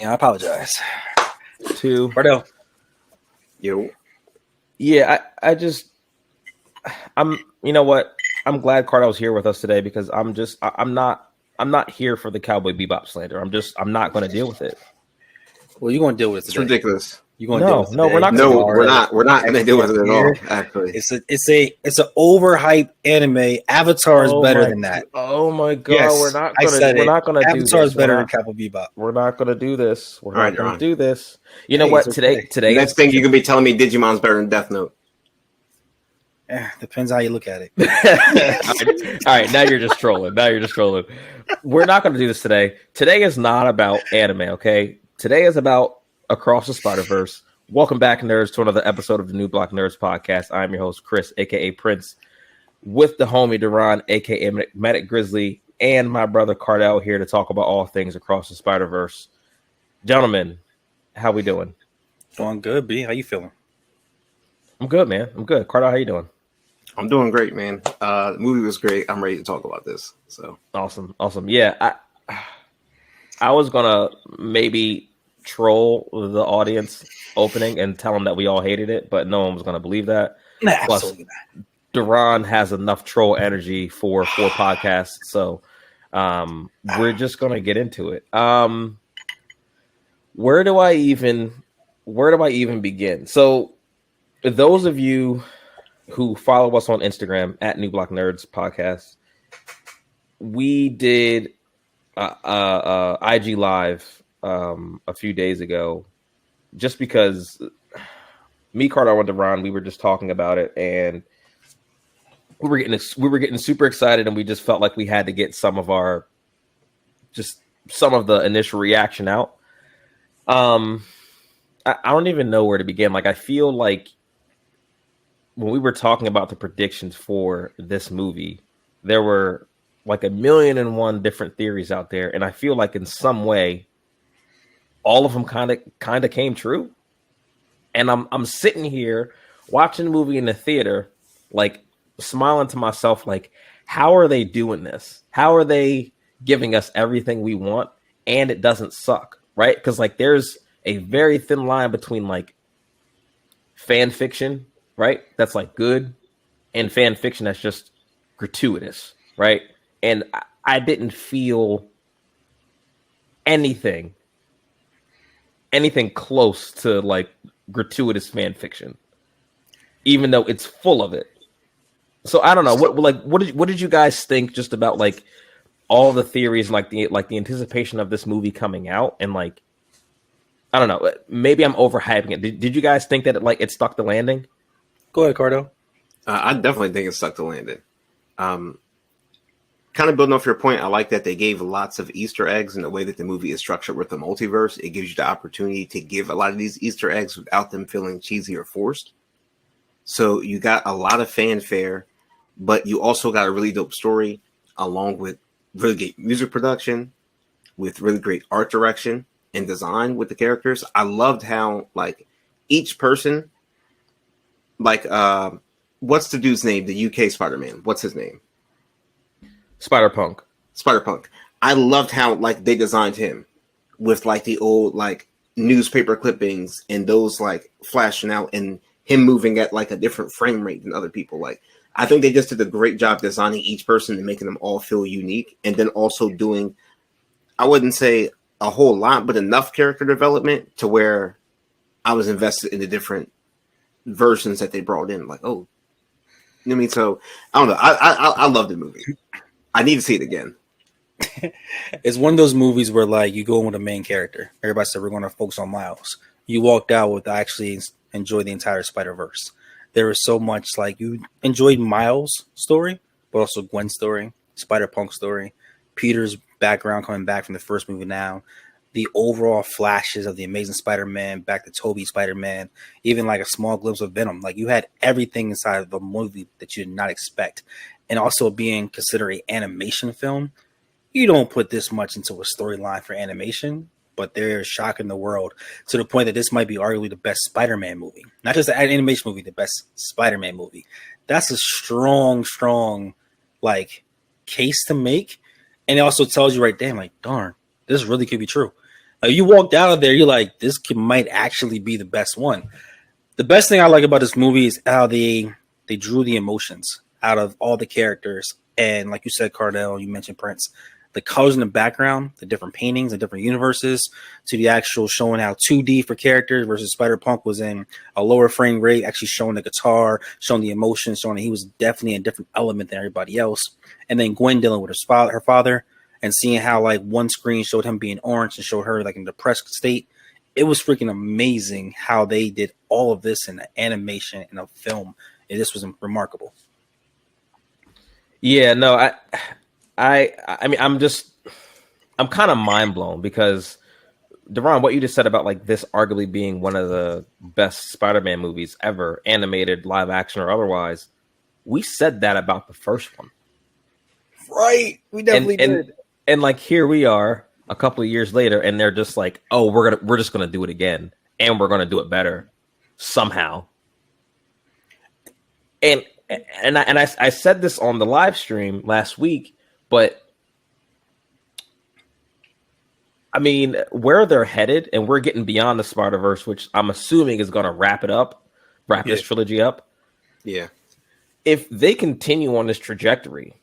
Yeah, I apologize. 2. Cardell. Yo. Yeah, I'm. You know what? I'm glad Cardell's here with us today because I'm not here for the Cowboy Bebop slander. I'm not going to deal with it. Well, you're going to deal with it It's today. ridiculous. You're going to deal with it today. We're not. No, we're not. We're not going to deal with it at all. Actually, It's an overhyped anime. Avatar is better than that. Oh my god, Yes, we're not going to do this. Avatar is better than Cowboy Bebop. We're not going to do this. We're not going to do this. You know Hey, what? it's Today next thing you can be telling me Digimon's better than Death Note. Depends how you look at it. All right, now you're just trolling. We're not going to do this today. Today is not about anime, okay? Today is about Across the Spider-Verse. Welcome back, nerds, to another episode of the New Block Nerds podcast. I'm your host, Chris, a.k.a. Prince, with the homie Duran, a.k.a. Medic Grizzly, and my brother Cardell here to talk about all things Across the Spider-Verse. Gentlemen, how we doing? Doing good, B. How you feeling? I'm good, man. I'm good. Cardell, how you doing? I'm doing great, man. The movie was great. I'm ready to talk about this. So awesome. Yeah, I was gonna maybe troll the audience opening and tell them that we all hated it, but no one was gonna believe that. Nah, plus, absolutely not. Duran has enough troll energy for 4 podcasts, so we're just gonna get into it. Where do I even begin? So, those of you who follow us on Instagram at New Block Nerds Podcast, we did IG Live a few days ago, just because me, Carter, and Duran, we were just talking about it, and we were getting super excited, and we just felt like we had to get some of the initial reaction out. I don't even know where to begin. Like, I feel like when we were talking about the predictions for this movie, there were like 1,000,001 different theories out there, and I feel like in some way, all of them kind of came true. And I'm sitting here watching the movie in the theater, like smiling to myself, like, how are they doing this? How are they giving us everything we want and it doesn't suck, right? Because like there's a very thin line between like fan fiction, right? That's like good, and fan fiction that's just gratuitous, right? And I didn't feel anything close to like gratuitous fan fiction, even though it's full of it. So I don't know what did you guys think just about like all the theories and like the anticipation of this movie coming out, and like I don't know, maybe I'm overhyping it. Did you guys think that it stuck the landing? Go ahead, Cardo. I definitely think it stuck the landing. Kind of building off your point, I like that they gave lots of Easter eggs in the way that the movie is structured with the multiverse. It gives you the opportunity to give a lot of these Easter eggs without them feeling cheesy or forced. So you got a lot of fanfare, but you also got a really dope story along with really great music production, with really great art direction and design with the characters. I loved how like each person, like what's the dude's name? The UK Spider-Man. What's his name? Spider-Punk. I loved how like they designed him with like the old like newspaper clippings and those like flashing out and him moving at like a different frame rate than other people. Like I think they just did a great job designing each person and making them all feel unique, and then also doing, I wouldn't say a whole lot, but enough character development to where I was invested in the different versions that they brought in. Like, oh, you know what I mean? So I don't know. I love the movie. I need to see it again. It's one of those movies where like you go in with a main character. Everybody said we're going to focus on Miles. You walked out with actually enjoy the entire Spider-Verse. There was so much like you enjoyed Miles' story, but also Gwen's story, Spider-Punk's story, Peter's background coming back from the first movie now, the overall flashes of the Amazing Spider-Man, back to Tobey Spider-Man, even like a small glimpse of Venom. Like you had everything inside of a movie that you did not expect. And also being considered an animation film, you don't put this much into a storyline for animation, but they're shocking the world to the point that this might be arguably the best Spider-Man movie. Not just an animation movie, the best Spider-Man movie. That's a strong, like, case to make. And it also tells you right there, like, darn, this really could be true. You walked out of there, you're like, this might actually be the best one. The best thing I like about this movie is how they drew the emotions out of all the characters. And like you said, Cardell, you mentioned Prince, the colors in the background, the different paintings, the different universes, to the actual showing how 2D for characters versus Spider-Punk was in a lower frame rate, actually showing the guitar, showing the emotions, showing that he was definitely a different element than everybody else. And then Gwen dealing with her father, and seeing how like one screen showed him being orange and showed her like in a depressed state. It was freaking amazing how they did all of this in the animation in a film. And this was remarkable. Yeah, no, I mean, I'm kind of mind blown because Deron, what you just said about like this arguably being one of the best Spider-Man movies ever, animated, live action, or otherwise. We said that about the first one, right? We definitely did. And like here we are a couple of years later, and they're just like, oh, we're just gonna do it again, and we're gonna do it better somehow. And I said this on the live stream last week, but I mean, where they're headed, and we're getting beyond the Spider-Verse, which I'm assuming is going to wrap this trilogy up. Yeah. If they continue on this trajectory,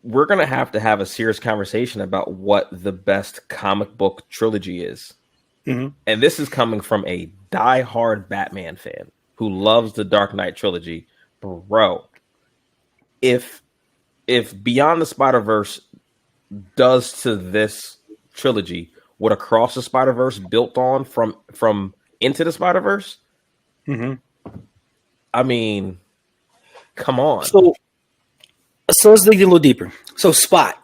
we're going to have a serious conversation about what the best comic book trilogy is. Mm-hmm. And this is coming from a diehard Batman fan who loves the Dark Knight trilogy. Bro, if Beyond the Spider-Verse does to this trilogy what Across the Spider-Verse built on from Into the Spider-Verse, mm-hmm. I mean, come on. So let's dig a little deeper. So Spot,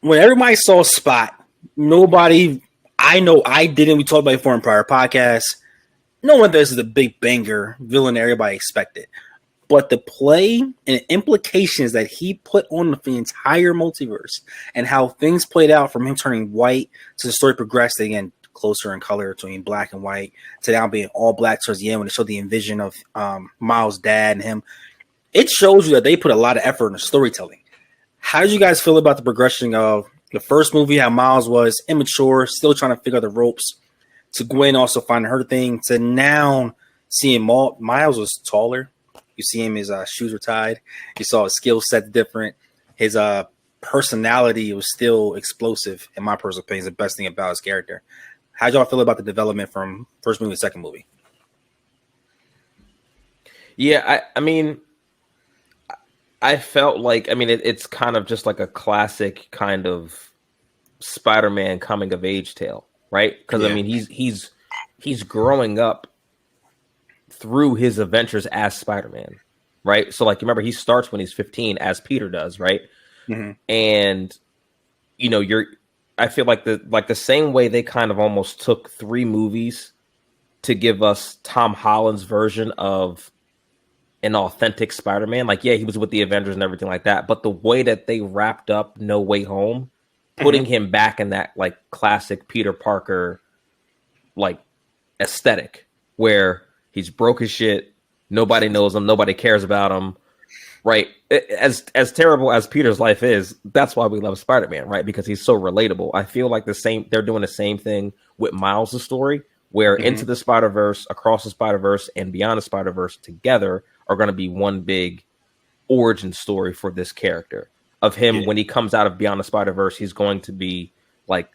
when everybody saw Spot, nobody, I know I didn't, we talked about it before in prior podcasts, no one this is the big banger villain everybody expected. But the play and implications that he put on the entire multiverse and how things played out from him turning white to the story progressed again closer in color between black and white to now being all black towards the end when it showed the envision of Miles' dad and him. It shows you that they put a lot of effort in the storytelling. How did you guys feel about the progression of the first movie, how Miles was immature, still trying to figure out the ropes, to Gwen also finding her thing, to now seeing Miles was taller. You see him, his shoes were tied. You saw his skill set different. His personality was still explosive, in my personal opinion. Is the best thing about his character. How y'all feel about the development from first movie to second movie? Yeah, I mean, I felt like, I mean, it's kind of just like a classic kind of Spider-Man coming of age tale, right? Because I mean, he's growing up through his adventures as Spider-Man, right? So like, remember, he starts when he's 15 as Peter does, right? Mm-hmm. And you know, I feel like the same way they kind of almost took 3 movies to give us Tom Holland's version of an authentic Spider-Man. Like, yeah, he was with the Avengers and everything like that, but the way that they wrapped up No Way Home, putting him back in that like classic Peter Parker like aesthetic where he's broke as shit, nobody knows him, nobody cares about him, right? As terrible as Peter's life is, that's why we love Spider-Man, right? Because he's so relatable. I feel like they're doing the same thing with Miles' story, where Into the Spider-Verse, Across the Spider-Verse, and Beyond the Spider-Verse together are going to be one big origin story for this character. Of him, when he comes out of Beyond the Spider-Verse, he's going to be like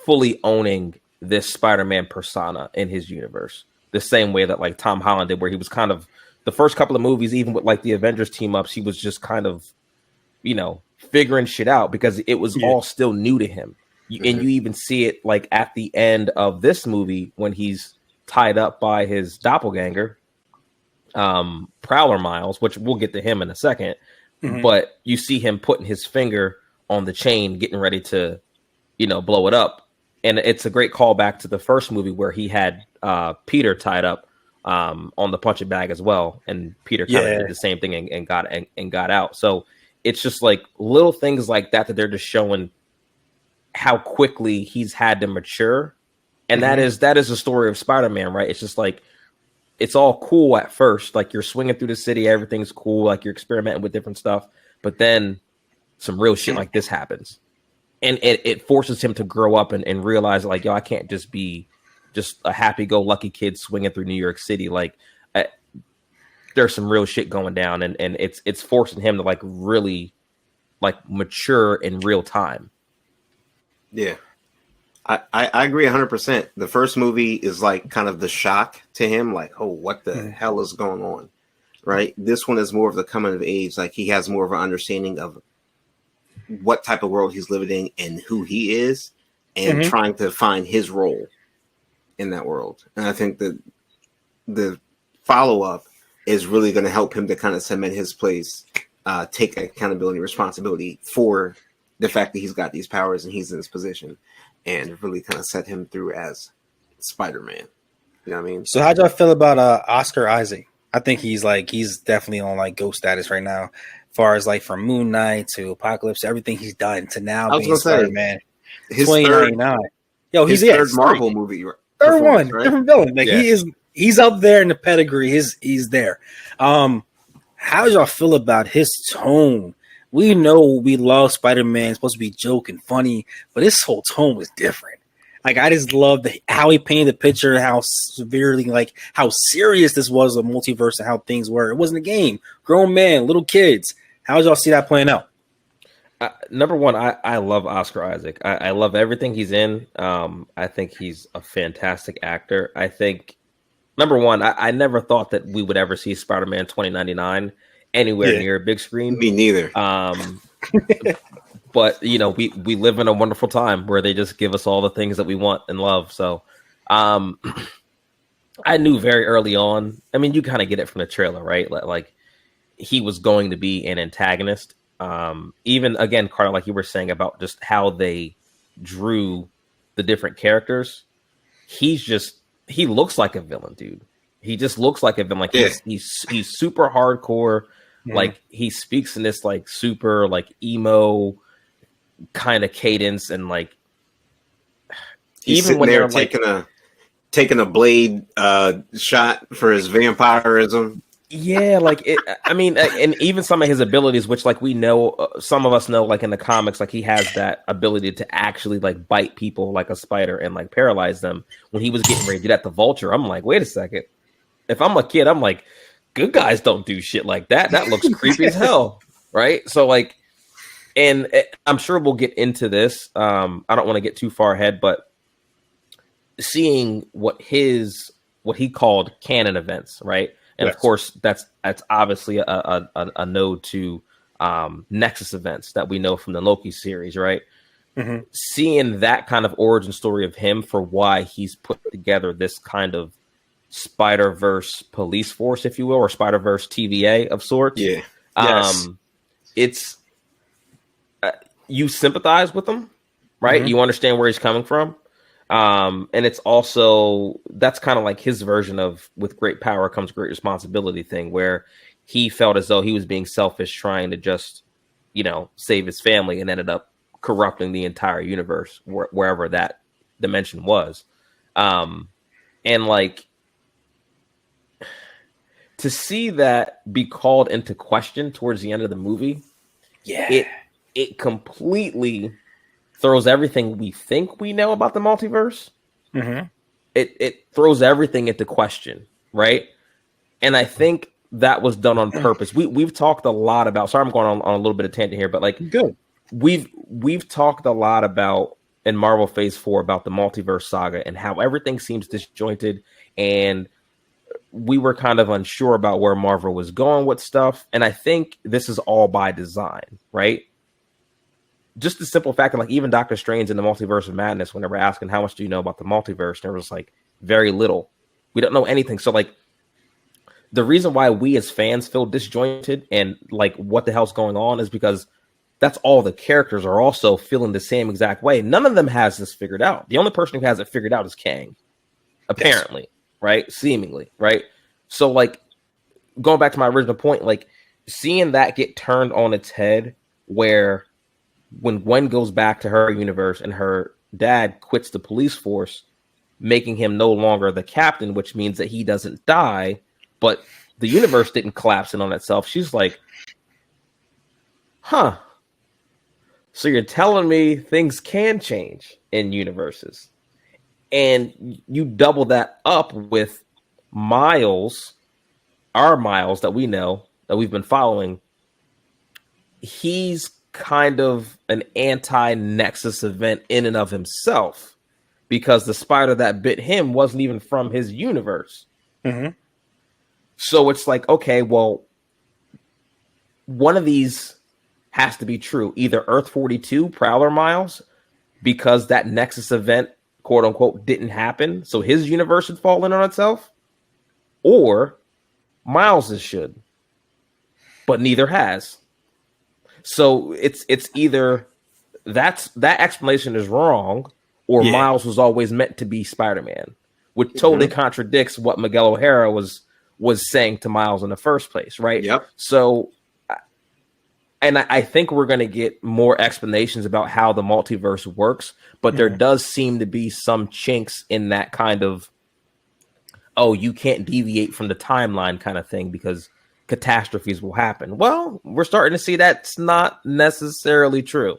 fully owning this Spider-Man persona in his universe. The same way that like Tom Holland did, where he was kind of the first couple of movies, even with like the Avengers team ups, he was just kind of, you know, figuring shit out because it was all still new to him. And you even see it like at the end of this movie when he's tied up by his doppelganger, Prowler Miles, which we'll get to him in a second. But you see him putting his finger on the chain, getting ready to, you know, blow it up. And it's a great callback to the first movie where he had Peter tied up on the punching bag as well, and Peter kind of did the same thing and got out. So it's just like little things like that they're just showing how quickly he's had to mature, and that is the story of Spider-Man, right? It's just like it's all cool at first, like you're swinging through the city, everything's cool, like you're experimenting with different stuff, but then some real shit like this happens. and it forces him to grow up and realize like, yo, I can't just be just a happy-go-lucky kid swinging through New York City. Like, there's some real shit going down, and it's forcing him to like really like mature in real time. Yeah. I agree 100%. The first movie is like kind of the shock to him, like, oh, what the hell is going on? Right? This one is more of the coming of age. Like, he has more of an understanding of what type of world he's living in and who he is, and trying to find his role in that world. And I think that the follow-up is really going to help him to kind of cement his place, take accountability and responsibility for the fact that he's got these powers and he's in this position, and really kind of set him through as Spider-Man. You know what I mean? So how'd y'all feel about Oscar Isaac? I think he's definitely on like GOAT status right now, as far as like from Moon Knight to Apocalypse, everything he's done to now being Spider-Man. His 2099. Yo, he's third Marvel movie. Third one, right? Different villain. Like he's up there in the pedigree. He's there. How did y'all feel about his tone? We know we love Spider-Man, supposed to be joking, funny, but his whole tone was different. Like, I just love how he painted the picture, how severely, like, how serious this was, a multiverse, and how things were. It wasn't a game. Grown men, little kids. How did y'all see that playing out? Number one, I love Oscar Isaac. I love everything he's in. I think he's a fantastic actor. I think, number one, I never thought that we would ever see Spider-Man 2099 anywhere near a big screen. Me neither. But you know, we live in a wonderful time where they just give us all the things that we want and love. So I knew very early on. I mean, you kind of get it from the trailer, right? Like he was going to be an antagonist. Even again, Carter, like you were saying about just how they drew the different characters. He looks like a villain, dude. He just looks like a villain. Like he's super hardcore. Mm-hmm. Like he speaks in this like super like emo kind of cadence, and like he's even when they're taking a blade shot for his vampirism. Yeah, like it. I mean, and even some of his abilities, which like we know, some of us know, like in the comics, like he has that ability to actually like bite people like a spider and like paralyze them. When he was getting ready to do that to Vulture, I'm like, wait a second. If I'm a kid, I'm like, good guys don't do shit like that. That looks creepy as hell, right? So like, and I'm sure we'll get into this. I don't want to get too far ahead, but seeing what he called canon events, right? And of course, that's obviously a node to Nexus events that we know from the Loki series, right? Mm-hmm. Seeing that kind of origin story of him for why he's put together this kind of Spider-Verse police force, if you will, or Spider-Verse TVA of sorts. Yeah. It's you sympathize with him, right? Mm-hmm. You understand where he's coming from. And it's also, that's kind of like his version of with great power comes great responsibility thing, where he felt as though he was being selfish, trying to just, you know, save his family, and ended up corrupting the entire universe wherever that dimension was. And like, to see that be called into question towards the end of the movie, it completely throws everything we think we know about the multiverse. Mm-hmm. It throws everything into question, right? And I think that was done on purpose. We've talked a lot about. Sorry, I'm going on a little bit of tangent here, but like, good. We've talked a lot about in Marvel Phase 4 about the multiverse saga and how everything seems disjointed, and we were kind of unsure about where Marvel was going with stuff. And I think this is all by design, right? Just the simple fact that like even Doctor Strange in the Multiverse of Madness, when they were asking how much do you know about the multiverse, there was like very little. We don't know anything. So like the reason why we as fans feel disjointed and like what the hell's going on is because that's all the characters are also feeling the same exact way. None of them has this figured out. The only person who has it figured out is Kang, apparently, right? Seemingly, right? So like going back to my original point, like seeing that get turned on its head, where when Gwen goes back to her universe and her dad quits the police force, making him no longer the captain, which means that he doesn't die, but the universe didn't collapse in on itself. She's like, huh, So you're telling me things can change in universes, and you double that up with Miles, our Miles that we know that we've been following. He's kind of an anti-Nexus event in and of himself because the spider that bit him wasn't even from his universe. Mm-hmm. So it's like, okay, well, one of these has to be true. Either Earth 42, Prowler Miles, because that Nexus event, quote unquote, didn't happen, so his universe should fall in on itself, or Miles's should, but neither has. So it's either that explanation is wrong, or Miles was always meant to be Spider-Man, which totally contradicts what Miguel O'Hara was saying to Miles in the first place, right? Yep. So, and I think we're going to get more explanations about how the multiverse works, but there does seem to be some chinks in that kind of, oh, you can't deviate from the timeline kind of thing because catastrophes will happen. Well, we're starting to see that's not necessarily true.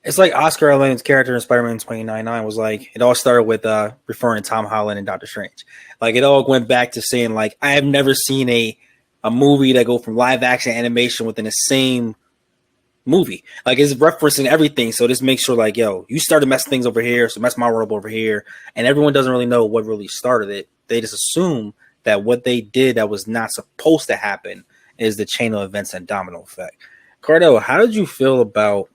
It's like Oscar Island's character in Spider-Man 2099 was like, it all started with referring to Tom Holland and Doctor Strange. Like, it all went back to saying, like, I have never seen a movie that go from live action animation within the same movie. Like, it's referencing everything. So this makes sure, like, yo, you started messing things over here, so mess my world over here. And everyone doesn't really know what really started it. They just assume that what they did that was not supposed to happen is the chain of events and domino effect. Cardell, how did you feel about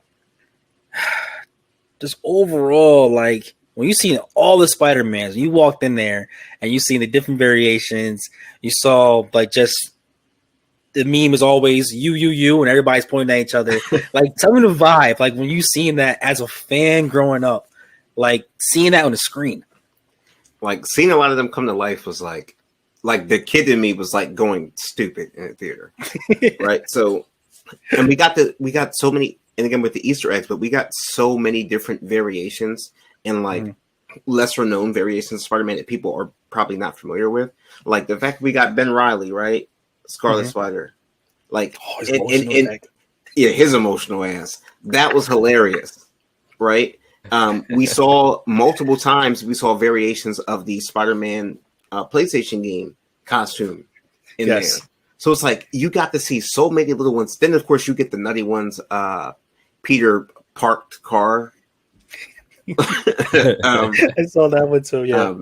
just overall, like, when you seen all the Spider-Mans, you walked in there and you seen the different variations, you saw, like, just the meme is always you, and everybody's pointing at each other. Like, tell me the vibe, like, when you seen that as a fan growing up, like, seeing that on the screen. Like, seeing a lot of them come to life was like the kid in me was like going stupid in the theater, right? So, and we got so many, and again with the Easter eggs, but we got so many different variations and like lesser known variations of Spider-Man that people are probably not familiar with. Like the fact we got Ben Reilly, right? Scarlet Spider. Like, his emotional ass. That was hilarious, right? We saw multiple times, we saw variations of the Spider-Man PlayStation game costume in there. So it's like you got to see so many little ones. Then, of course, you get the nutty ones. Peter parked car. I saw that one too. Yeah,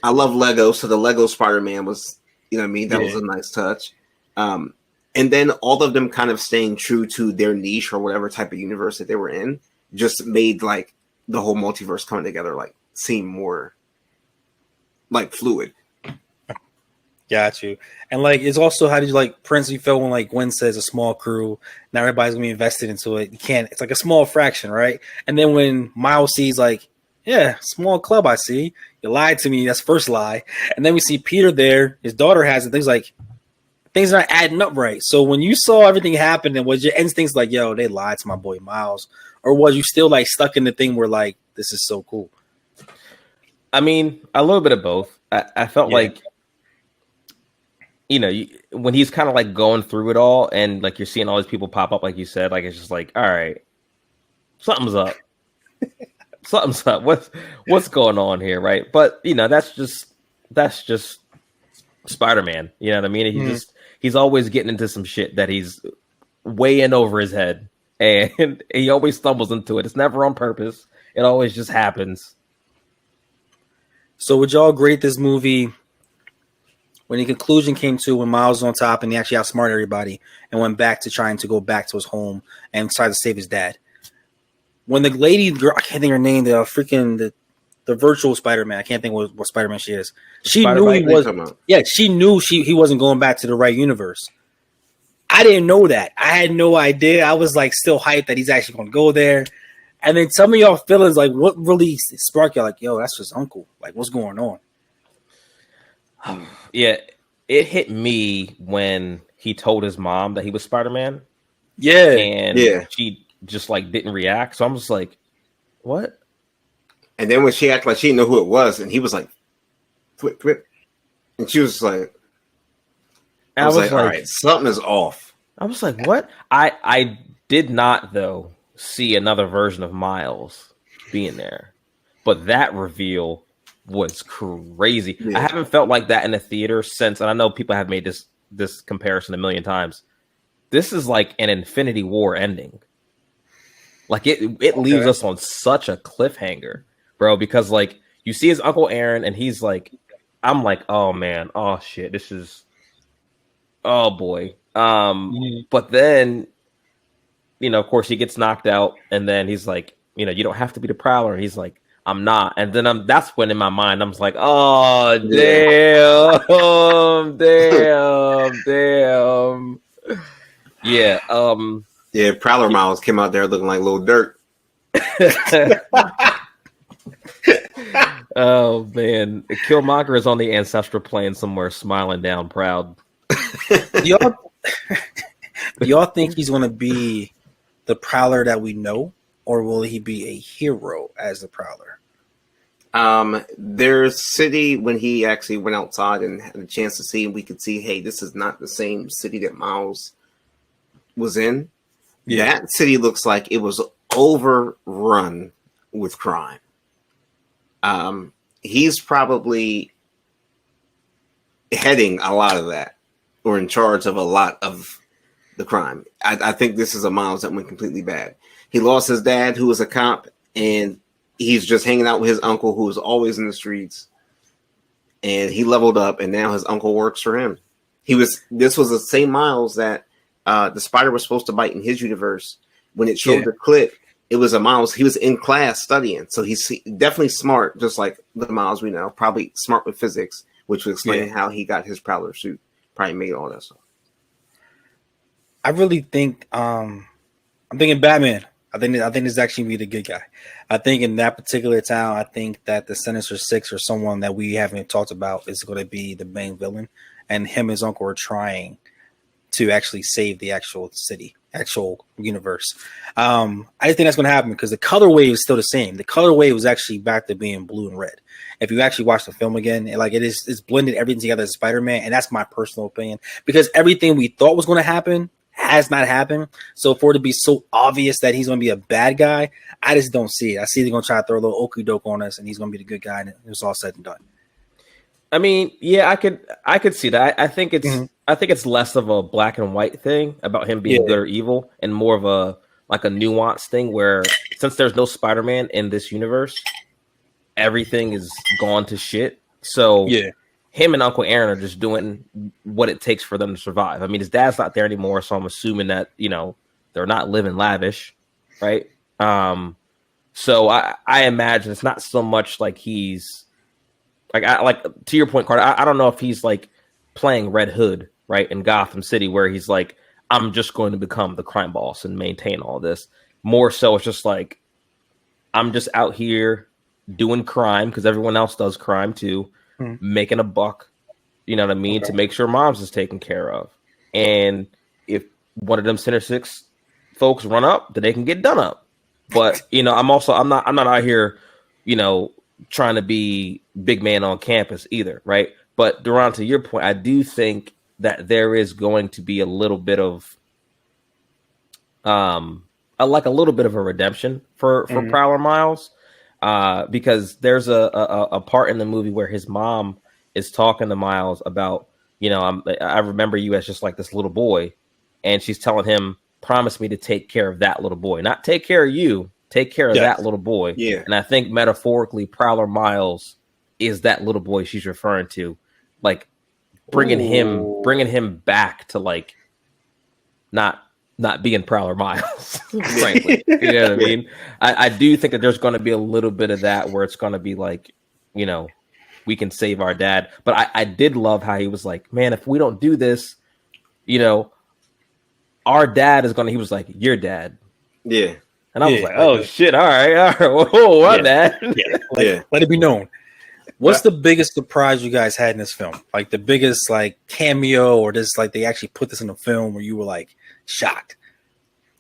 I love Lego, so the Lego Spider-Man was, you know what I mean? That was a nice touch. And then all of them kind of staying true to their niche or whatever type of universe that they were in just made like the whole multiverse coming together like seem more like fluid. Got you. And like, it's also, how did you like, Prince, you feel when like Gwen says a small crew, now everybody's gonna be invested into it. You can't, it's like a small fraction, right? And then when Miles sees like, yeah, small club, I see. You lied to me, that's first lie. And then we see Peter there, his daughter has it, things like, things are not adding up right. So when you saw everything happen, and was your instincts like, yo, they lied to my boy Miles? Or was you still like stuck in the thing where like, this is so cool? I mean, a little bit of both. I felt like, you know, when he's kind of like going through it all and like you're seeing all these people pop up, like you said, like it's just like, all right, something's up. Something's up. What's going on here, right? But you know, that's just Spider-Man. You know what I mean? He's always getting into some shit that he's way in over his head, and he always stumbles into it. It's never on purpose. It always just happens. So would y'all grade this movie when the conclusion came to when Miles was on top and he actually outsmarted everybody and went back to trying to go back to his home and tried to save his dad? When the lady girl, I can't think of her name, the virtual Spider-Man, I can't think what Spider-Man she is. She knew he was. Yeah, she knew he wasn't going back to the right universe. I didn't know that. I had no idea. I was like still hyped that he's actually going to go there. And then tell me y'all feelings, like what really sparked you? Like, yo, that's his uncle. Like, what's going on? Yeah, it hit me when he told his mom that he was Spider-Man. Yeah, and she just like didn't react. So I'm just like, what? And then when she acted like she didn't know who it was, and he was like, "Twit," and she was like, "I was like, all right, something is off." I was like, what? I did not though see another version of Miles being there, but that reveal was crazy. I Yeah. haven't felt like that in a theater since, and I know people have made this comparison a million times. This is like an Infinity War ending. Like it leaves us on such a cliffhanger, bro, because like you see his Uncle Aaron and he's like, I'm like, oh man, oh shit, this is, oh boy. But then, of course he gets knocked out and then he's like, you don't have to be the Prowler. And he's like, I'm not. And then that's when in my mind, I'm just like, oh, damn, damn. Yeah. Yeah, Prowler Miles came out there looking like Lil Durk. Oh man, Killmonger is on the ancestral plane somewhere, smiling down, proud. Do y'all think he's going to be the Prowler that we know, or will he be a hero as the Prowler? There's city when he actually went outside and had a chance to see, we could see, hey, this is not the same city that Miles was in. Yeah. That city looks like it was overrun with crime. He's probably heading a lot of that, or in charge of a lot of the crime. I think this is a Miles that went completely bad. He lost his dad, who was a cop, and he's just hanging out with his uncle, who was always in the streets. And he leveled up, and now his uncle works for him. This was the same Miles that the spider was supposed to bite in his universe. When it showed the clip, it was a Miles. He was in class studying, so he's definitely smart, just like the Miles we know. Probably smart with physics, which would explain how he got his Prowler suit. Probably made all that stuff. I really think I'm thinking Batman. I think this is actually be the good guy. I think in that particular town, I think that the Sinister Six or someone that we haven't talked about is going to be the main villain, and him and his uncle are trying to actually save the actual city, actual universe. I just think that's going to happen because the colorway is still the same. The colorway was actually back to being blue and red. If you actually watch the film again, it's blended everything together as Spider-Man, and that's my personal opinion because everything we thought was going to happen has not happened. So for it to be so obvious that he's going to be a bad guy, I just don't see it. I see they're going to try to throw a little okey doke on us, and he's going to be the good guy, and it's all said and done. I mean, yeah, I could see that. I think it's less of a black and white thing about him being good or evil, and more of a nuanced thing where since there's no Spider-Man in this universe, everything is gone to shit. So him and Uncle Aaron are just doing what it takes for them to survive. I mean, his dad's not there anymore, so I'm assuming that they're not living lavish, right? So I imagine it's not so much like he's like to your point, Carter. I don't know if he's like playing Red Hood, right, in Gotham City, where he's like, I'm just going to become the crime boss and maintain all this. More so, it's just like I'm just out here doing crime because everyone else does crime too, making a buck. You know what I mean? To make sure Moms is taken care of, and if one of them Center Six folks run up, then they can get done up. But I'm not out here, trying to be big man on campus either, right? But Duran, to your point, I do think that there is going to be a little bit of a little bit of a redemption for Prowler Miles, because there's a part in the movie where his mom is talking to Miles about, I remember you as just like this little boy, and she's telling him, promise me to take care of that little boy, not take care of you. Take care of that little boy. Yeah. And I think metaphorically, Prowler Miles is that little boy she's referring to, like bringing him back to like not being Prowler Miles, frankly. You know what I mean? I do think that there's going to be a little bit of that where it's going to be like, we can save our dad. But I did love how he was like, man, if we don't do this, our dad is going to, he was like, your dad. Yeah. And I was like, oh, shit. All right. Whoa, my bad. Let it be known. What's the biggest surprise you guys had in this film? Like the biggest cameo, or just like they actually put this in a film where you were like shocked?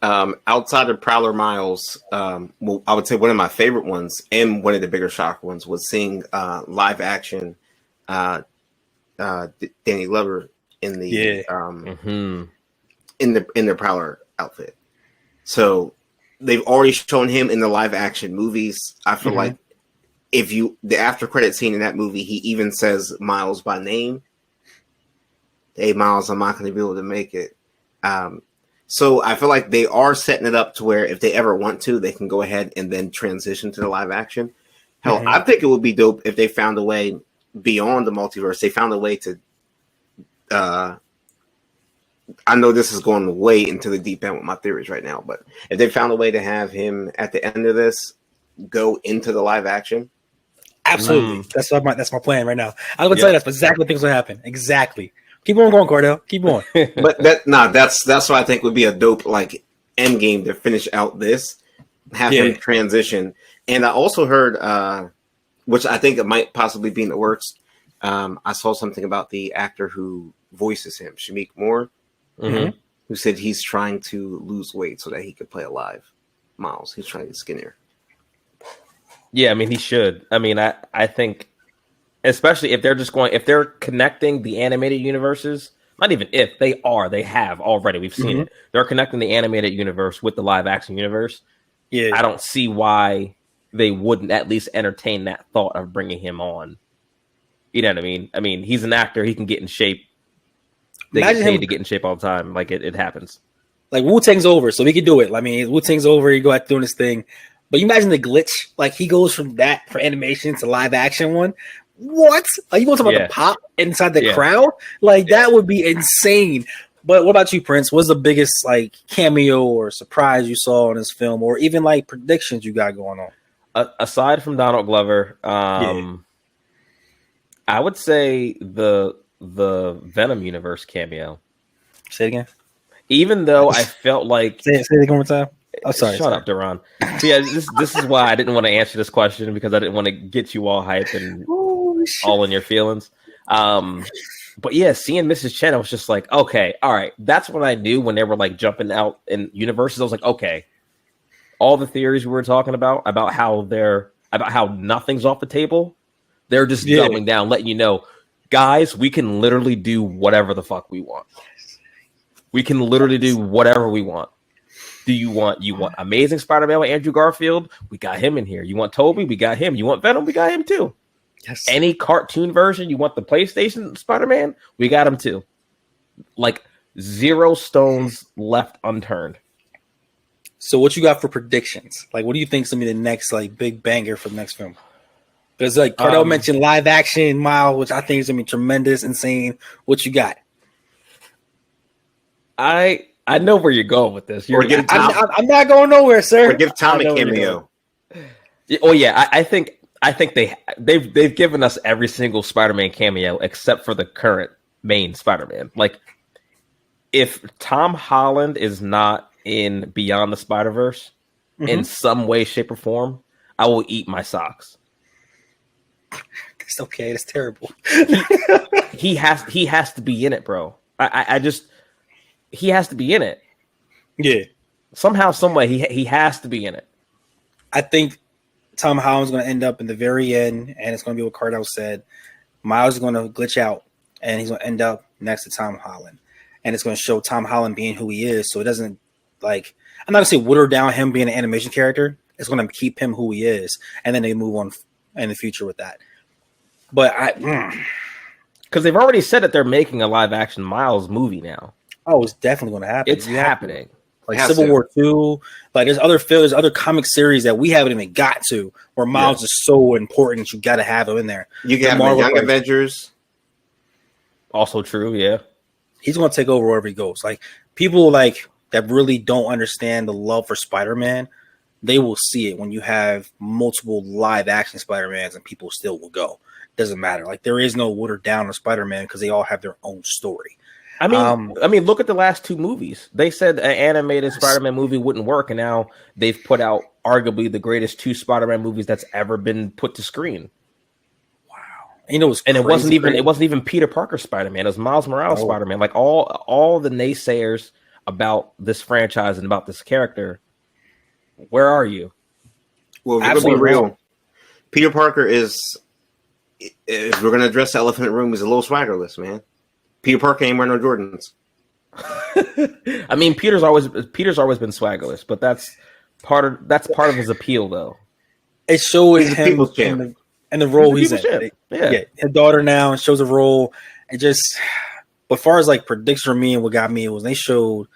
Outside of Prowler Miles, I would say one of my favorite ones and one of the bigger shock ones was seeing live action Danny Glover in the in the Prowler outfit. So they've already shown him in the live action movies. I feel like the after credit scene in that movie, he even says Miles by name. Hey, Miles, I'm not going to be able to make it. So I feel like they are setting it up to where if they ever want to, they can go ahead and then transition to the live action. Hell, I think it would be dope if they found a way beyond the multiverse. They found a way to. I know this is going way into the deep end with my theories right now, but if they found a way to have him at the end of this go into the live action, absolutely, that's my plan right now. I was gonna tell you that's exactly what things will happen. Exactly. Keep on going, Cordell. Keep on. But that's what I think would be a dope like end game to finish out this. Have him transition, and I also heard, which I think it might possibly be in the works. I saw something about the actor who voices him, Shamik Moore. Who said he's trying to lose weight so that he could play alive Miles. He's trying to get skinnier. Yeah, I mean, he should. I mean, I think, especially if they're connecting the animated universes, not even if, they have already. We've seen it. They're connecting the animated universe with the live action universe. Yeah. I don't see why they wouldn't at least entertain that thought of bringing him on. You know what I mean? I mean, he's an actor. He can get in shape. They get paid to get in shape all the time. Like, it happens. Like, Wu-Tang's over, so we can do it. I mean, Wu-Tang's over. You go out doing this thing. But you imagine the glitch. Like, he goes from that for animation to live action one. What? Like, you want to talk about the pop inside the crowd? Like, that would be insane. But what about you, Prince? What's the biggest, like, cameo or surprise you saw in this film? Or even, like, predictions you got going on? Aside from Donald Glover, I would say the Venom universe cameo. Say it again. Even though I felt like say it one more time. Oh, sorry. Shut up, Duran. So yeah, this is why I didn't want to answer this question, because I didn't want to get you all hyped and all in your feelings. But yeah, seeing Mrs. Chen, I was just like, okay, all right. That's when I knew, when they were like jumping out in universes. I was like, okay, all the theories we were talking about how nothing's off the table, they're just doubling down, letting you know, guys, we can literally do whatever the fuck we want. We can literally do whatever we want. Do you want Amazing Spider-Man with Andrew Garfield? We got him in here. You want Toby? We got him. You want Venom? We got him too. Yes. Any cartoon version? You want the PlayStation Spider-Man? We got him too. Like, zero stones left unturned. So what you got for predictions? Like, what do you think is going to be the next, like, big banger for the next film? Because, like, Cardell mentioned live action, Miles, which I think is going to be tremendous, insane. What you got? I know where you're going with this. I'm not going nowhere, sir. Or give Tom a cameo. Oh yeah, I think they've given us every single Spider-Man cameo except for the current main Spider-Man. Like, if Tom Holland is not in Beyond the Spider-Verse in some way, shape, or form, I will eat my socks. It's okay. It's terrible. He has to be in it, bro. He has to be in it. Yeah. Somehow, some way, he has to be in it. I think Tom Holland's going to end up in the very end, and it's going to be what Cardell said. Miles is going to glitch out, and he's going to end up next to Tom Holland. And it's going to show Tom Holland being who he is, so it doesn't, like, I'm not going to say water down him being an animation character. It's going to keep him who he is, and then they move on in the future with that. But because they've already said that they're making a live-action Miles movie now. Oh, it's definitely going to happen. It's happening. Like Civil War 2. Like, there's other comic series that we haven't even got to, where Miles is so important. You got to have him in there. You can have Young Avengers. Also true, yeah. He's going to take over wherever he goes. Like, people like that really don't understand the love for Spider-Man, they will see it when you have multiple live action Spider-Mans, and people still will go. Doesn't matter. Like, there is no watered down of Spider-Man because they all have their own story. I mean, look at the last two movies. They said an animated Spider-Man movie wouldn't work, and now they've put out arguably the greatest two Spider-Man movies that's ever been put to screen. Wow! You know, it wasn't even Peter Parker Spider-Man. It was Miles Morales Spider-Man. Like, all the naysayers about this franchise and about this character, where are you? Well, we're gonna be real. Peter Parker is, if we're gonna address the elephant in the room, is a little swaggerless, man. Peter Parker ain't wearing no Jordans. I mean, Peter's always been swaggerless, but that's part of his appeal, though. It shows He's a him people's champ. in the role He's he's a in. people's champ. Yeah. His daughter now and shows a role. It just, but as far as like prediction for me and what got me was they showed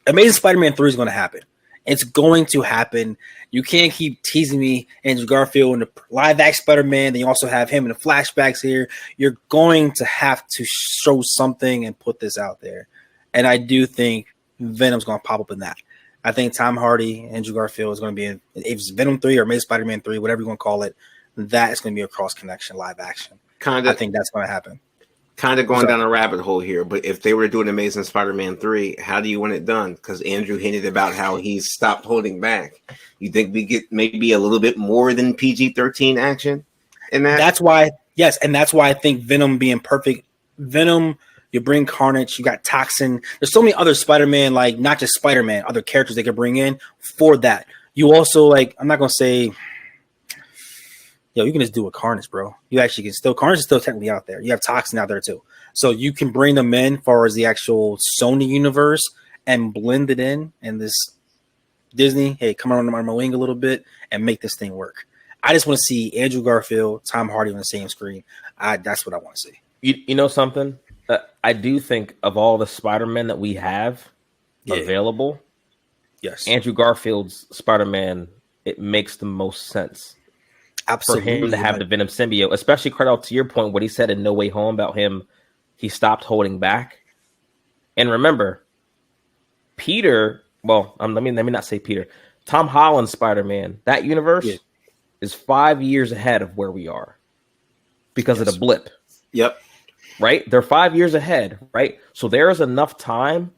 Amazing Spider-Man 3 is going to happen. It's going to happen. You can't keep teasing me Andrew Garfield in the live action Spider-Man. Then you also have him in the flashbacks here. You're going to have to show something and put this out there. And I do think Venom's going to pop up in that. I think Tom Hardy, Andrew Garfield is going to be in, if it's Venom 3 or Amazing Spider-Man 3, whatever you want to call it, that is going to be a cross connection live action. I think that's going to happen. Kind of going down a rabbit hole here, but if they were to do an Amazing Spider-Man 3, how do you want it done? Because Andrew hinted about how he's stopped holding back. You think we get maybe a little bit more than PG-13 action in that? That's why, yes, and that's why I think Venom being perfect. Venom, you bring Carnage, you got Toxin. There's so many other Spider-Man, like not just Spider-Man, other characters they could bring in for that. You also, like, I'm not going to say, yo, you can just do a Carnage, bro. You actually can still, Carnage is still technically out there. You have Toxin out there too. So you can bring them in as far as the actual Sony universe and blend it in and this Disney, hey, come on my wing a little bit and make this thing work. I just want to see Andrew Garfield, Tom Hardy on the same screen. That's what I want to see. You know something? I do think of all the Spider-Man that we have available, yes, Andrew Garfield's Spider-Man, it makes the most sense. Absolutely. For him to have the Venom symbiote, especially Cardell, to your point, what he said in No Way Home about him, he stopped holding back. And remember, Peter, well, let me not say Peter. Tom Holland's Spider-Man, that universe is 5 years ahead of where we are because of the blip. Yep. Right? They're 5 years ahead, right? So there is enough time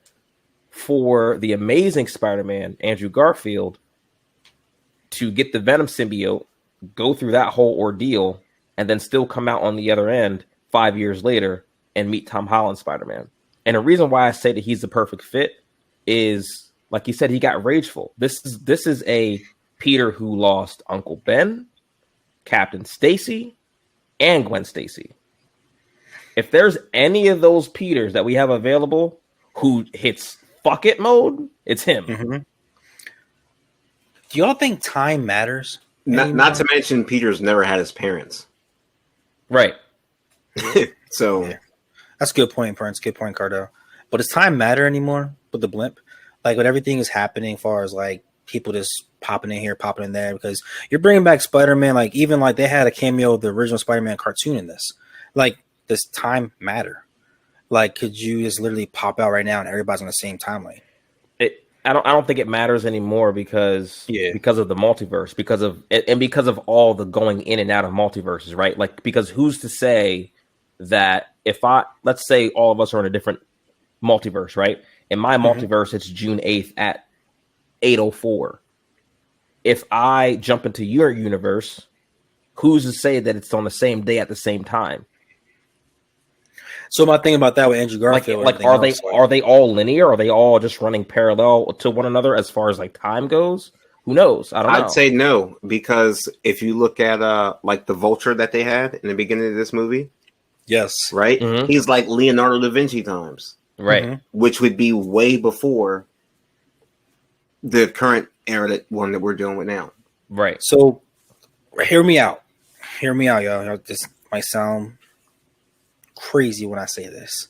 for the Amazing Spider-Man, Andrew Garfield, to get the Venom symbiote, go through that whole ordeal, and then still come out on the other end 5 years later and meet Tom Holland's Spider-Man. And the reason why I say that he's the perfect fit is, like you said, he got rageful. This is a Peter who lost Uncle Ben, Captain Stacy, and Gwen Stacy. If there's any of those Peters that we have available who hits fuck it mode, it's him. Mm-hmm. Do y'all think time matters? Not to mention Peter's never had his parents. Right. So that's a good point, Prince. Good point, Cardell. But does time matter anymore with the blimp? Like when everything is happening as far as like people just popping in here, popping in there, because you're bringing back Spider-Man, like even like they had a cameo of the original Spider-Man cartoon in this. Like, does time matter? Like, could you just literally pop out right now and everybody's on the same timeline? I don't think it matters anymore because of the multiverse, because of all the going in and out of multiverses, right? Like, because who's to say that let's say all of us are in a different multiverse, right? In my multiverse, it's June 8th at 8:04. If I jump into your universe, who's to say that it's on the same day at the same time? So my thing about that with Andrew Garfield, are they all linear? Are they all just running parallel to one another as far as like time goes? Who knows? I don't know. I'd say no, because if you look at like the Vulture that they had in the beginning of this movie, yes, right, he's like Leonardo da Vinci times, right, which would be way before the current era that we're dealing with now, right. So hear me out, y'all. This might sound crazy when I say this.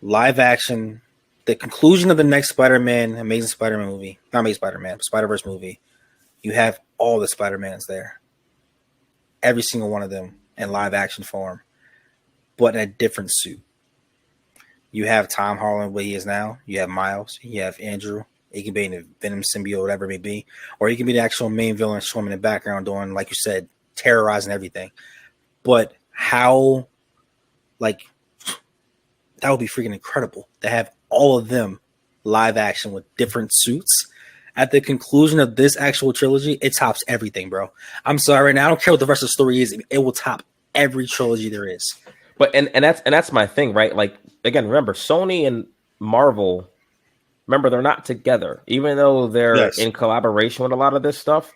Live action, the conclusion of the next Spider-Man, Amazing Spider-Man movie, not Amazing Spider-Man, Spider-Verse movie, you have all the Spider-Mans there. Every single one of them in live action form, but in a different suit. You have Tom Holland where he is now. You have Miles. You have Andrew. He can be in the Venom symbiote, whatever it may be. Or he can be the actual main villain swimming in the background doing, like you said, terrorizing everything. But how, like, that would be freaking incredible to have all of them live action with different suits. At the conclusion of this actual trilogy, it tops everything, bro. I'm sorry right now. I don't care what the rest of the story is. It will top every trilogy there is. But and that's my thing, right? Like, again, remember, Sony and Marvel, remember, they're not together. Even though they're in collaboration with a lot of this stuff,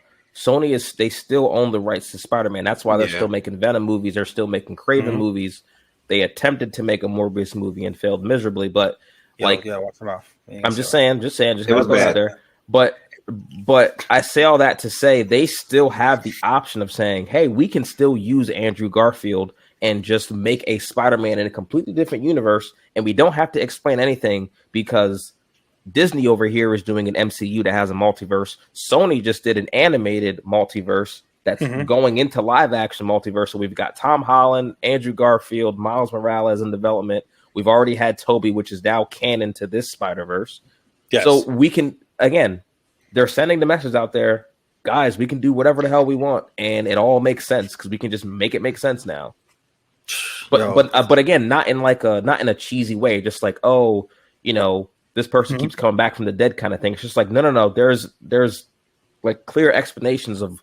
they still own the rights to Spider-Man. That's why they're still making Venom movies. They're still making Craven movies. They attempted to make a Morbius movie and failed miserably. But like, watch them off. I'm just saying, just It gotta was go bad. out there. But I say all that to say they still have the option of saying, hey, we can still use Andrew Garfield and just make a Spider-Man in a completely different universe, and we don't have to explain anything because Disney over here is doing an MCU that has a multiverse. Sony just did an animated multiverse that's going into live action multiverse. So we've got Tom Holland, Andrew Garfield, Miles Morales in development. We've already had Toby, which is now canon to this Spider-Verse. Yes. So we can, again, they're sending the message out there, guys, we can do whatever the hell we want, and it all makes sense because we can just make it make sense now. But again, not in a cheesy way, just like, oh, this person keeps coming back from the dead kind of thing. It's just like, no. There's like clear explanations of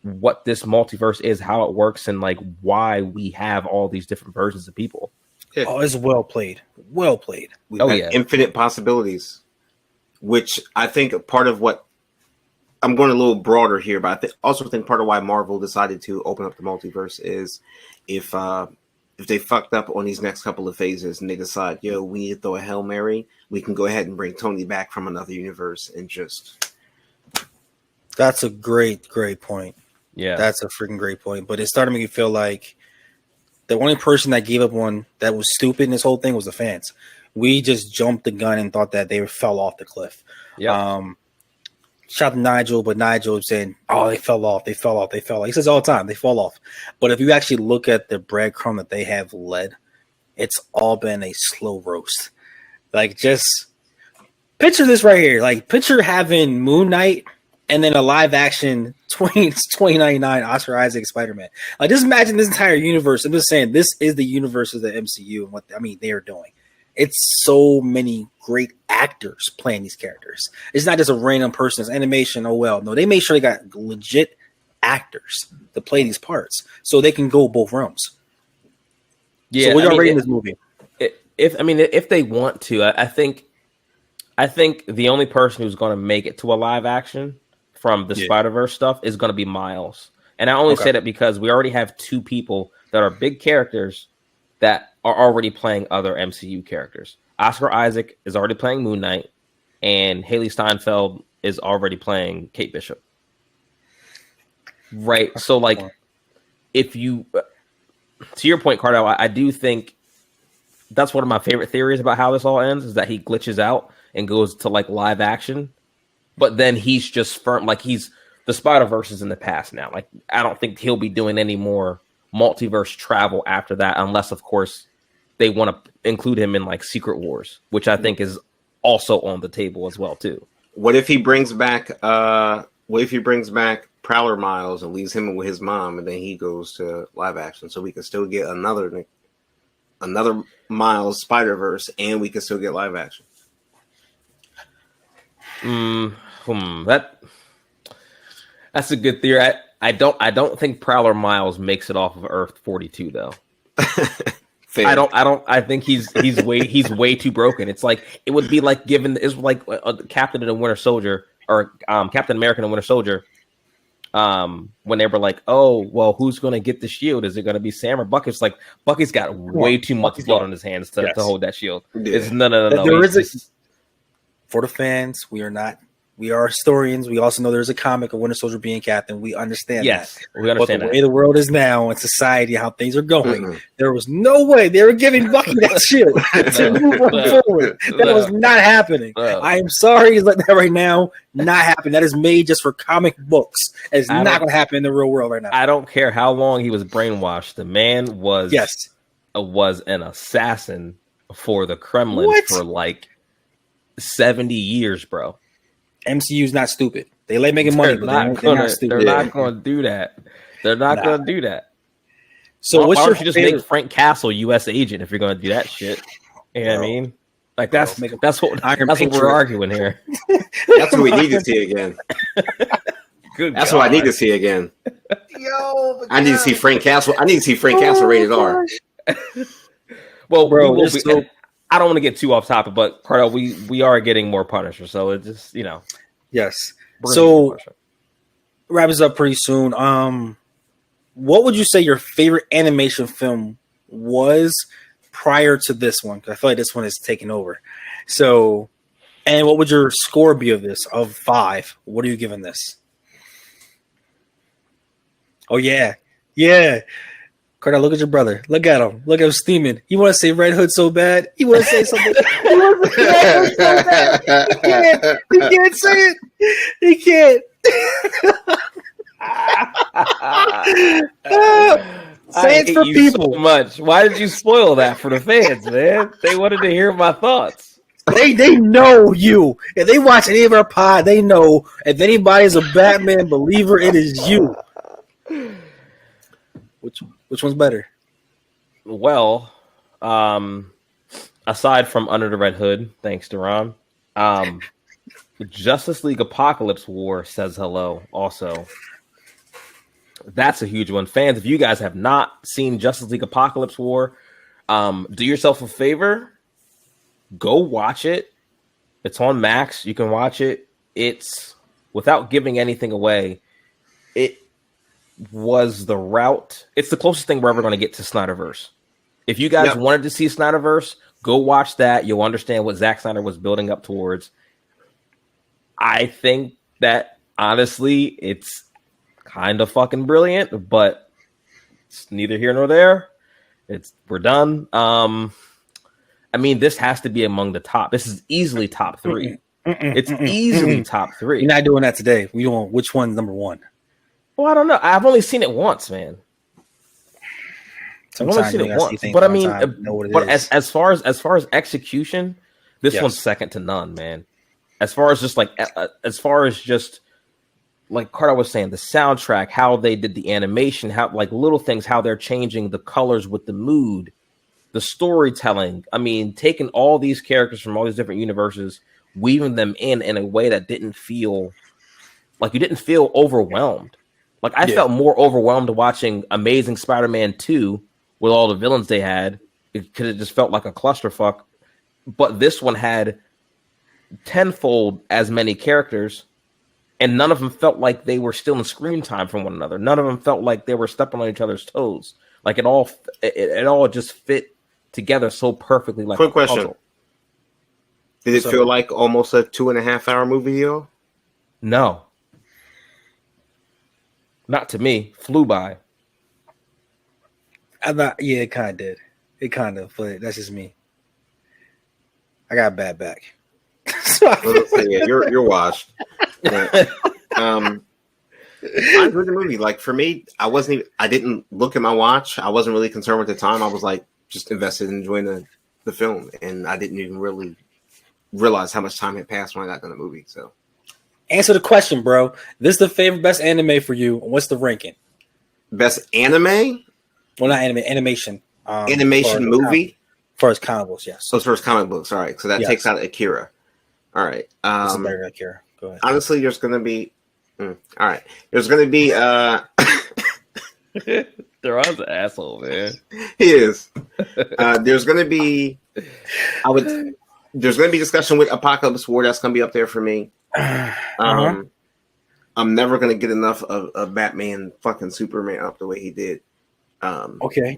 what this multiverse is, how it works, and like why we have all these different versions of people. Yeah. Oh, it's well played. Well played. We've got infinite possibilities, which I think part of what I'm going a little broader here, but I also think part of why Marvel decided to open up the multiverse is if they fucked up on these next couple of phases and they decide, we need to throw a Hail Mary, we can go ahead and bring Tony back from another universe and just. That's a great point. Yeah. That's a freaking great point. But it started to make me feel like the only person that gave up on that was stupid in this whole thing was the fans. We just jumped the gun and thought that they fell off the cliff. Yeah. Shout out to Nigel, but Nigel saying, oh, they fell off. He says all the time, they fall off. But if you actually look at the breadcrumb that they have led, it's all been a slow roast. Like, just picture this right here. Like, picture having Moon Knight and then a live action 2099 Oscar Isaac Spider-Man. Like, just imagine this entire universe. I'm just saying, this is the universe of the MCU and what they are doing. It's so many great actors playing these characters. It's not just a random person. It's animation. Oh, well. No, they made sure they got legit actors to play these parts so they can go both realms. Yeah. So what y'all rating this movie? If they want to, I think the only person who's going to make it to a live action from the Spider-Verse stuff is going to be Miles. And I only say that because we already have two people that are big characters that are already playing other MCU characters. Oscar Isaac is already playing Moon Knight, and Haley Steinfeld is already playing Kate Bishop. Right? So, like, if you... To your point, Cardell, I do think that's one of my favorite theories about how this all ends, is that he glitches out and goes to, like, live action. But then he's just firm. Like, the Spider-Verse is in the past now. Like, I don't think he'll be doing any more multiverse travel after that, unless, of course, they want to include him in like Secret Wars, which I think is also on the table as well too. What if he brings back Prowler Miles and leaves him with his mom, and then he goes to live action, so we can still get another Miles Spider-Verse, and we can still get live action. That's a good theory. I don't think Prowler Miles makes it off of Earth 42 though. I think he's way too broken. It's like it would be like Captain and the Winter Soldier or Captain America and the Winter Soldier. When they were like, oh well, who's going to get the shield? Is it going to be Sam or Bucky? It's like Bucky's got way too much blood on his hands to hold that shield. Yeah. It's no. There is for the fans. We are historians. We also know there's a comic of Winter Soldier being Captain. We understand that. We understand but the way the world is now in society, how things are going, there was no way they were giving Bucky that shield to move on forward. That was not happening. I am sorry to let that right now not happen. That is made just for comic books. It's not going to happen in the real world right now. I don't care how long he was brainwashed. The man was an assassin for the Kremlin for like 70 years, bro. MCU's not stupid. They like making money, but they're not stupid. They're not going to do that. They're not going to do that. So why don't you just make Frank Castle U.S. agent if you're going to do that shit? You know what I mean? Like that's what we're arguing here. That's what we need to see again. That's what I need to see again. I need to see Frank Castle. I need to see Frank Castle rated R. Well, bro, I don't want to get too off topic, but Cardell, we are getting more Punisher, so it just Yes. So wrap us up pretty soon. What would you say your favorite animation film was prior to this one, because I feel like this one is taking over. So, and what would your score be of this? Of 5, what are you giving this? Oh yeah, yeah. Carter, look at your brother. Look at him. Look at him steaming. He want to say Red Hood so bad. He want to say something. He wants to say Red Hood so bad. He can't. He can't say it. He can't. Say it for people. So much. Why did you spoil that for the fans, man? They wanted to hear my thoughts. They know you. If they watch any of our pod, they know if anybody's a Batman believer, it is you. Which one's better? Well, aside from Under the Red Hood, thanks to Ron, Justice League Apocalypse War says hello. Also, that's a huge one. Fans, if you guys have not seen Justice League Apocalypse War, do yourself a favor. Go watch it. It's on Max. You can watch it. It's, without giving anything away, it was the route. It's the closest thing we're ever going to get to Snyderverse. If you guys wanted to see Snyderverse, go watch that. You'll understand what Zack Snyder was building up towards. I think that, honestly, it's kind of fucking brilliant, but it's neither here nor there. We're done. I mean, this has to be among the top. This is easily top 3. It's easily top 3. You're not doing that today. We doing which one's number 1? Well, I don't know. I've only seen it once, man. I've only seen it once. But I mean, but as far as execution, this one's second to none, man. As far as just like Carter was saying, the soundtrack, how they did the animation, how like little things, how they're changing the colors with the mood, the storytelling. I mean, taking all these characters from all these different universes, weaving them in a way that didn't feel like you didn't feel overwhelmed. Like I felt more overwhelmed watching Amazing Spider-Man 2 with all the villains they had because it just felt like a clusterfuck. But this one had tenfold as many characters, and none of them felt like they were still in screen time from one another. None of them felt like they were stepping on each other's toes. Like it all just fit together so perfectly. Like quick question: puzzle. Did it feel like almost a 2.5-hour movie, yo? No. Not to me. Flew by. It kind of did. It kind of, but that's just me. I got a bad back. Yeah, you're washed. But, I enjoyed the movie. Like for me, I didn't look at my watch. I wasn't really concerned with the time. I was like just invested in enjoying the film, and I didn't even really realize how much time had passed when I got done the movie. So. Answer the question, bro. This is the best anime for you. What's the ranking? Best anime? Well, not anime, animation. Animation movie? First comic books, yes. So it's first comic books. All right. So that takes out Akira. All right. It's better than Akira. Go ahead. Honestly, there's going to be... all right. There's going to be... Theron's an asshole, man. He is. There's going to be... There's going to be discussion with Apocalypse War. That's going to be up there for me. I'm never going to get enough of Batman fucking Superman up the way he did. Okay.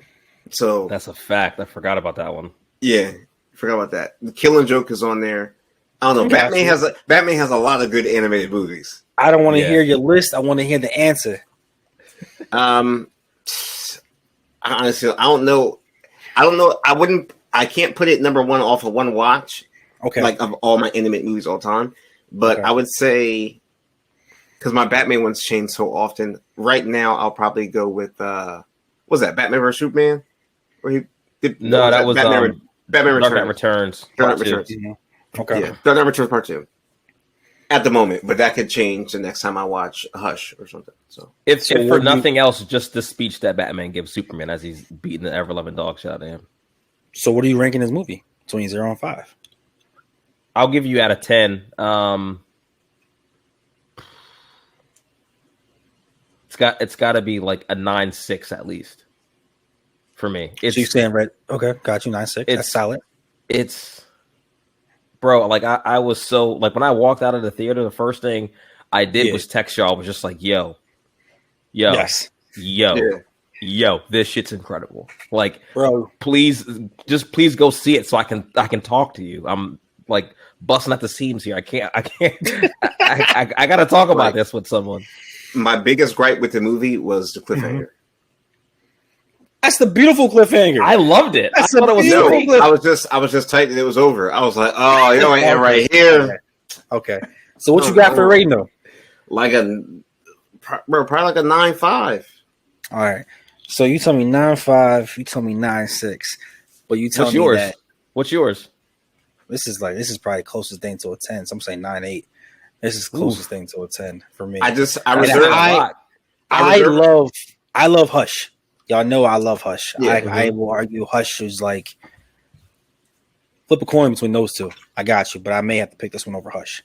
So that's a fact. I forgot about that one. Yeah, forgot about that. The Killing Joke is on there. I don't know. Batman has a lot of good animated movies. I don't want to hear your list. I want to hear the answer. Honestly, I don't know. I can't put it number 1 off of one watch. Okay. Like of all my animated movies all time. But I would say, because my Batman ones change so often, right now I'll probably go with what was that, Batman vs Superman? Or he did, no, that was Batman Returns. Dark Knight Returns. Mm-hmm. Okay. Yeah, Dark Knight Returns Part 2. At the moment, but that could change the next time I watch Hush or something. So, if for nothing else, just the speech that Batman gives Superman as he's beating the ever-loving dog shit out of him. So, what are you ranking this movie? Between 0 and 5? I'll give you out of 10. It's got to be like a 9.6 at least for me. So you saying red? Okay, got you 9.6. That's solid. It's bro. Like I was so like when I walked out of the theater, the first thing I did was text y'all. Was just like, yo, yes, yo. yo, this shit's incredible. Like, bro. please go see it so I can talk to you. I'm like busting at the seams here. I can't I gotta talk about this with someone. My biggest gripe with the movie was the cliffhanger. Mm-hmm. That's the beautiful cliffhanger. I loved it. That's I thought it was great. I was just tight that it was over. I was like, oh, you know, and right here. Okay. So what you got for a rating though? Like probably like a 9.5. All right. So you tell me 9.5. You tell me 9.6. But you tell me yours? that. What's yours? This is probably closest thing to a 10. So I'm saying 9.8. This is closest thing to a 10 for me. I love Hush. Y'all know I love Hush. Yeah, I will argue Hush is like flip a coin between those two. I got you, but I may have to pick this one over Hush.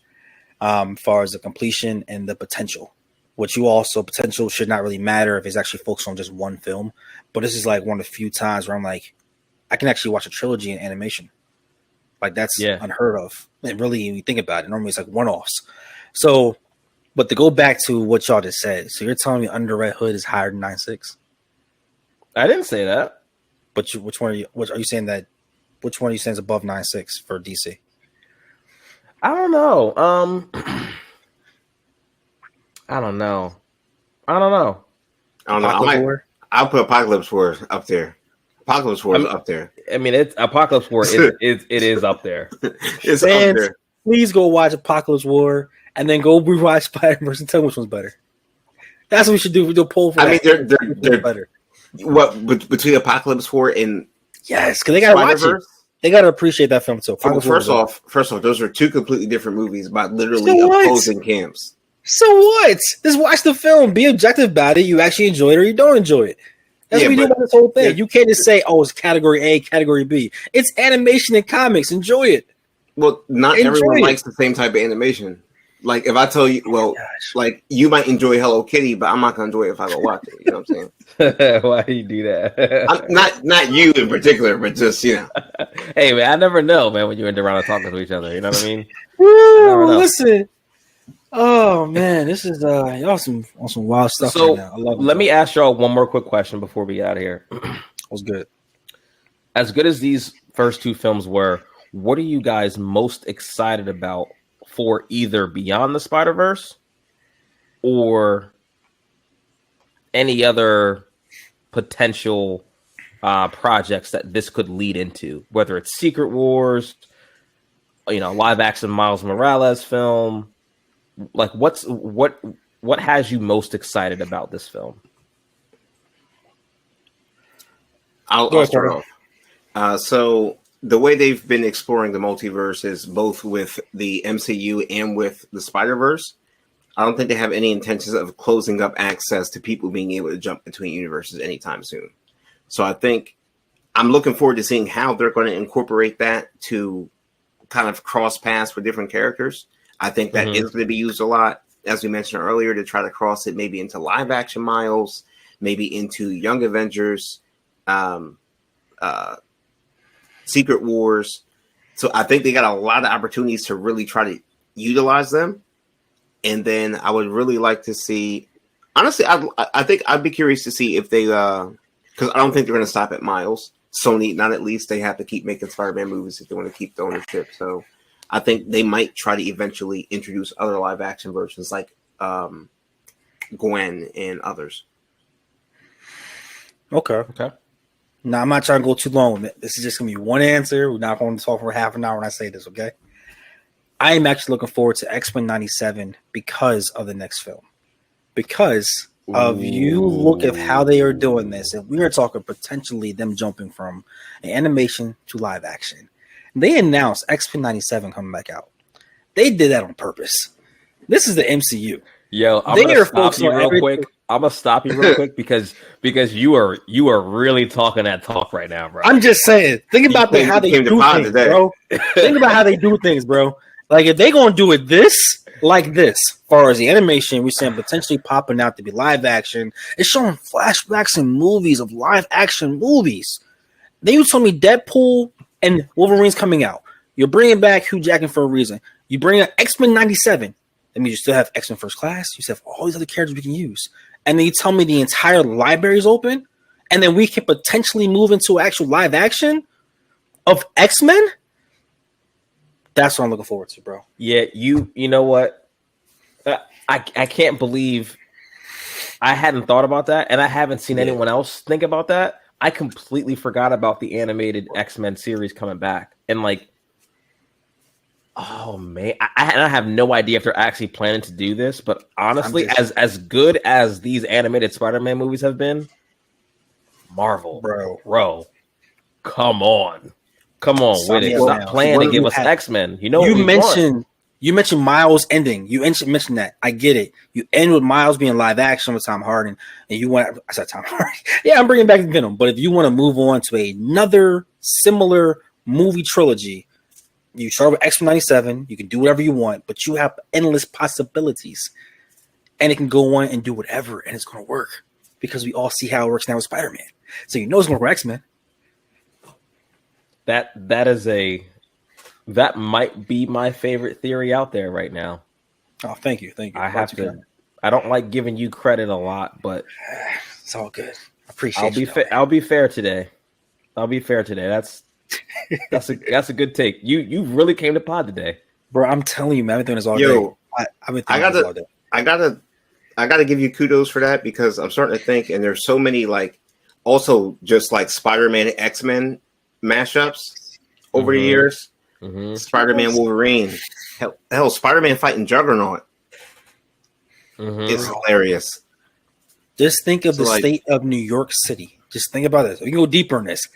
As far as the completion and the potential, which you also potential should not really matter if it's actually focused on just one film. But this is like one of the few times where I'm like, I can actually watch a trilogy in animation. Like that's unheard of. And really, when you think about it, normally it's like one-offs. So, but to go back to what y'all just said, so you're telling me Under Red Hood is higher than 9.6? I didn't say that. But which one are you? Which are you saying that? Which one are you saying is above 9.6 for DC? I don't know. I don't know. I'll put Apocalypse War up there. Apocalypse War is up there. I mean, it's Apocalypse War. It is up there. It's Fans, up there. please go watch Apocalypse War and then go rewatch Spider-Verse and tell me which one's better. That's what we should do. We do a poll for. I mean, they're better. What between Apocalypse War and because they gotta watch it. They gotta appreciate that film too. First off, those are two completely different movies about literally opposing camps. So what? Just watch the film. Be objective about it. You actually enjoy it or you don't enjoy it. That's what we do about this whole thing. Yeah. You can't just say, "Oh, it's category A, category B." It's animation and comics. Enjoy it. Well, not everyone likes the same type of animation. Like if I tell you, like you might enjoy Hello Kitty, but I'm not gonna enjoy it if I go watch it. You know what I'm saying? Why do you do that? not you in particular, but just Hey man, I never know, man, when you're in around talking to each other. You know what I mean? Woo, listen. Oh man, this is y'all some wild stuff. So right now. I love let me ask y'all one more quick question before we get out of here. Was good. As good as these first two films were, what are you guys most excited about for either Beyond the Spider-Verse or any other potential projects that this could lead into? Whether it's Secret Wars, live action Miles Morales film. Like what has you most excited about this film? I'll start off. So the way they've been exploring the multiverse is both with the MCU and with the Spider-Verse. I don't think they have any intentions of closing up access to people being able to jump between universes anytime soon. So I think I'm looking forward to seeing how they're going to incorporate that to kind of cross paths with different characters. I think that is going to be used a lot, as we mentioned earlier, to try to cross it maybe into live action Miles, maybe into Young Avengers, Secret Wars. So I think they got a lot of opportunities to really try to utilize them. And then I would really like to see, honestly, I think I'd be curious to see if they, because I don't think they're going to stop at Miles. Sony, not at least, they have to keep making Spider-Man movies if they want to keep the ownership. So I think they might try to eventually introduce other live action versions like Gwen and others. Okay. Now, I'm not trying to go too long with it. This is just going to be one answer. We're not going to talk for half an hour when I say this, okay? I am actually looking forward to X-Men 97 because of the next film. Because of you look at how they are doing this. And we are talking potentially them jumping from an animation to live action. They announced X-Men 97 coming back out. They did that on purpose. This is the MCU. Yo, I'm gonna stop you real quick. I'm gonna stop you real quick because you are really talking that talk right now, bro. I'm just saying. Think about how they do things, bro. Think about how they do things, bro. Like if they gonna do it like this, as far as the animation, we're saying potentially popping out to be live action. It's showing flashbacks and movies of live action movies. Then you told me Deadpool and Wolverine's coming out. You're bringing back Hugh Jackman for a reason. You bring up X-Men 97. That means you still have X-Men First Class. You still have all these other characters we can use. And then you tell me the entire library is open. and then we can potentially move into actual live action of X-Men. That's what I'm looking forward to, bro. Yeah, you know what? I can't believe I hadn't thought about that, and I haven't seen anyone else think about that. I completely forgot about the animated X-Men series coming back, and like, oh man, I have no idea if they're actually planning to do this. But honestly, as good as these animated Spider-Man movies have been, Marvel, bro, come on with it. Stop playing to give us X-Men. You know what we want. You mentioned Miles ending. You mentioned that. I get it. You end with Miles being live action with Tom Hardy, and you want. I said Tom Hardy. Yeah, I'm bringing back Venom. But if you want to move on to another similar movie trilogy, you start with X-Men '97. You can do whatever you want, but you have endless possibilities, and it can go on and do whatever, and it's going to work because we all see how it works now with Spider-Man. So you know it's going to work with X-Men. That might be my favorite theory out there right now. Oh, thank you. I don't like giving you credit a lot, but it's all good. I appreciate I'll be fair today. That's a good take. You really came to pod today, bro. I'm telling you, man. I've been doing this all day. I gotta give you kudos for that because I'm starting to think, and there's so many like, also just like Spider-Man X-Men mashups over the years. Mm-hmm. Spider-Man Wolverine, hell, Spider-Man fighting Juggernaut. It's hilarious. Just think of the state of New York City. Just think about this. We can go deeper in this.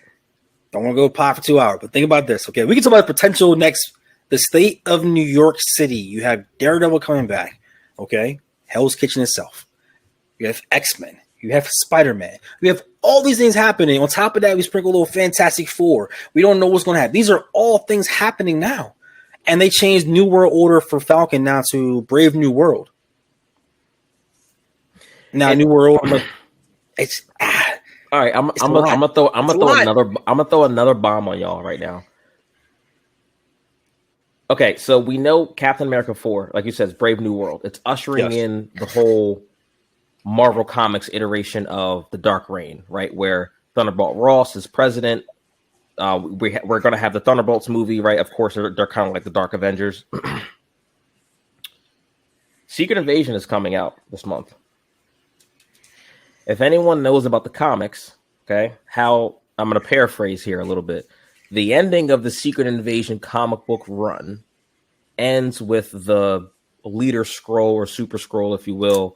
Don't want to go pod for 2 hours, but think about this. Okay, we can talk about the potential next. The state of New York City. You have Daredevil coming back. Okay, Hell's Kitchen itself. You have X-Men. You have Spider-Man. We have all these things happening. On top of that, we sprinkle a little Fantastic Four. We don't know what's going to happen. These are all things happening now. And they changed New World Order for Falcon now to Brave New World. Now, New World Order, it's all right. I'm gonna throw another bomb on y'all right now. Okay, so we know Captain America 4, like you said, is Brave New World. It's ushering in the whole Marvel Comics iteration of the Dark Reign, right? Where Thunderbolt Ross is president. We're going to have the Thunderbolts movie, right? Of course, they're kind of like the Dark Avengers. Secret Invasion is coming out this month. If anyone knows about the comics, okay, how I'm going to paraphrase here a little bit. The ending of the Secret Invasion comic book run ends with the Leader Scroll or Super Scroll, if you will,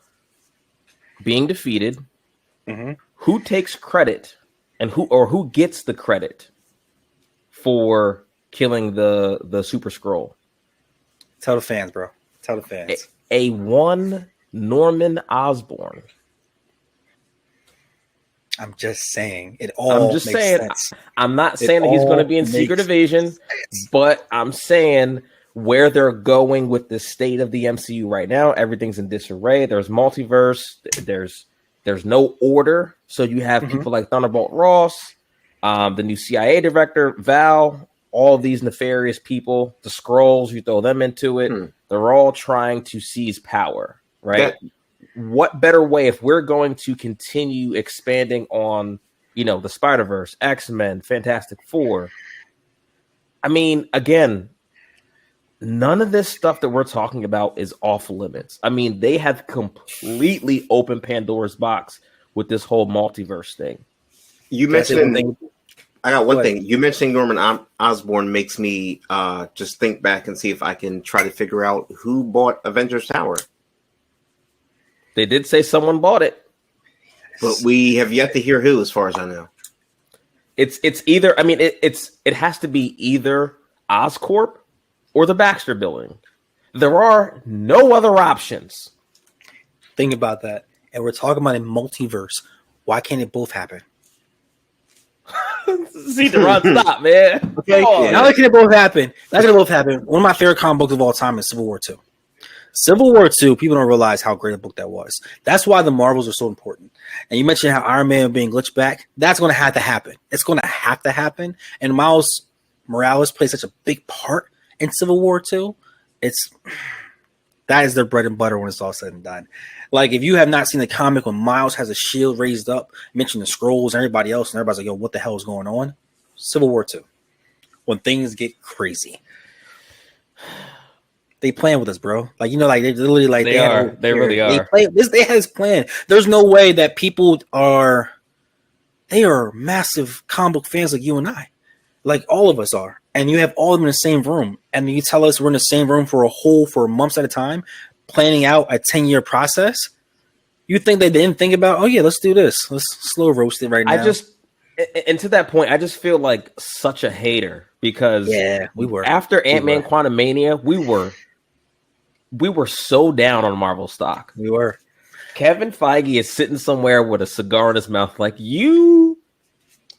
being defeated. Who takes credit and who gets the credit for killing the Super Scroll? Tell the fans, bro. Tell the fans. A one Norman Osborn. I'm just saying it all makes sense. I'm not saying that he's going to be in Secret Invasion, but I'm saying where they're going with the state of the MCU right now. Everything's in disarray. There's multiverse. There's no order. So you have people like Thunderbolt Ross, the new CIA director, Val, all these nefarious people, the Skrulls, you throw them into it. They're all trying to seize power, right? What better way if we're going to continue expanding on, the Spider-Verse, X-Men, Fantastic Four? I mean, again, none of this stuff that we're talking about is off limits. I mean, they have completely opened Pandora's box with this whole multiverse thing. You mentioned, I got one thing. You mentioning Norman Osborn makes me just think back and see if I can try to figure out who bought Avengers Tower. They did say someone bought it, but we have yet to hear who, as far as I know. It's either. I mean, it has to be either Oscorp or the Baxter Building. There are no other options. Think about that. And we're talking about a multiverse. Why can't it both happen? See the run stop, man. Okay, now can it both happen? That can both happen. One of my favorite comic books of all time is Civil War II. Civil War II, people don't realize how great a book that was. That's why the Marvels are so important. And you mentioned how Iron Man being glitched back. That's going to have to happen. It's going to have to happen. And Miles Morales plays such a big part in Civil War II. That's That is their bread and butter when it's all said and done. Like, if you have not seen the comic when Miles has a shield raised up, mention the scrolls and everybody else, and everybody's like, yo, what the hell is going on? Civil War 2. When things get crazy. They playing with us, bro. Like, like they literally like they are. They really are. They play this. They have this plan. There's no way that people are. They are massive comic book fans like you and I, like all of us are. And you have all of them in the same room, and you tell us we're in the same room for months at a time, planning out a 10-year process. You think they didn't think about? Oh yeah, let's do this. Let's slow roast it right now. And to that point, I just feel like such a hater because we were after Ant-Man Quantumania, we were so down on Marvel stock. We were. Kevin Feige is sitting somewhere with a cigar in his mouth, like, you